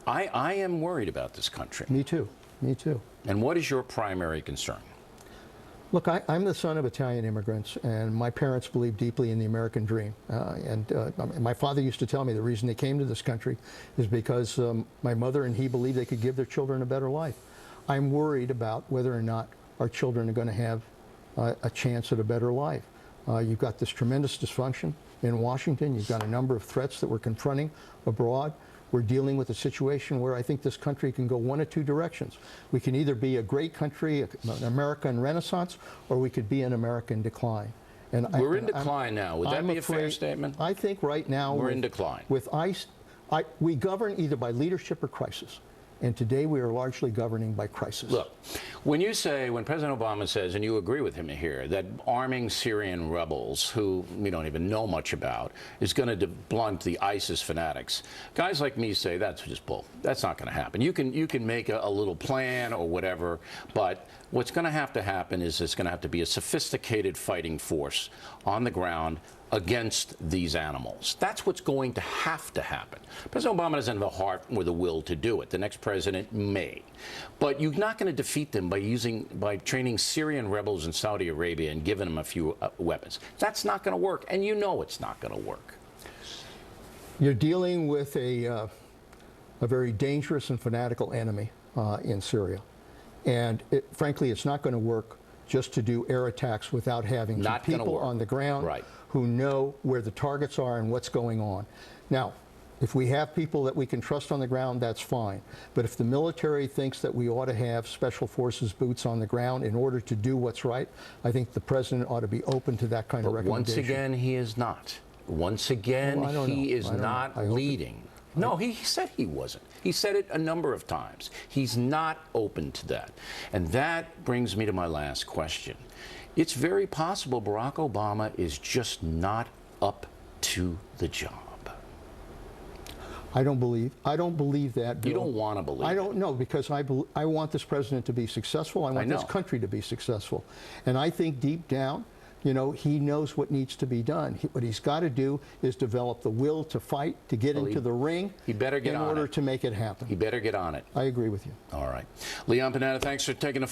I am worried about this country. Me too. Me too. And what is your primary concern? Look, I'm the son of Italian immigrants, and my parents believed deeply in the American dream. My father used to tell me the reason they came to this country is because my mother and he believed they could give their children a better life. I'm worried about whether or not our children are going to have a chance at a better life. You've got this tremendous dysfunction in Washington. You've got a number of threats that we're confronting abroad. We're dealing with a situation where I think this country can go one of two directions. We can either be a great country, an America in Renaissance, or we could be an America in decline. And we're in decline now. Would that be a fair statement? I think right now we're in decline. With ICE, we govern either by leadership or crisis. And today we are largely governing by crisis. Look, when President Obama says, and you agree with him here, that arming Syrian rebels, who we don't even know much about, is going to blunt the ISIS fanatics, guys like me say that's just bull. That's not going to happen. You can make a little plan or whatever, but what's going to happen is it's going to have to be a sophisticated fighting force on the ground against these animals. That's what's going to happen. President Obama doesn't have the heart or the will to do it. The next president may. But you're not going to defeat them by training Syrian rebels in Saudi Arabia and giving them a few weapons. That's not going to work, and you know it's not going to work. You're dealing with a very dangerous and fanatical enemy in Syria. And frankly, it's not going to work just to do air attacks without having people on the ground who know where the targets are and what's going on. Now, if we have people that we can trust on the ground, that's fine. But if the military thinks that we ought to have special forces boots on the ground in order to do what's right, I think the president ought to be open to that kind of recommendation. Once again, he is not. Once again, he is not leading. No, he said he wasn't. He said it a number of times. He's not open to that. And that brings me to my last question. It's very possible Barack Obama is just not up to the job. I don't believe that, Bill. You don't want to believe I don't know, because I want this president to be successful. I want this country to be successful. And I think deep down, you know, he knows what needs to be done. What he's got to do is develop the will to fight, to get into the ring, he better get in order to make it happen. He better get on it. I agree with you. All right. Leon Panetta, thanks for taking the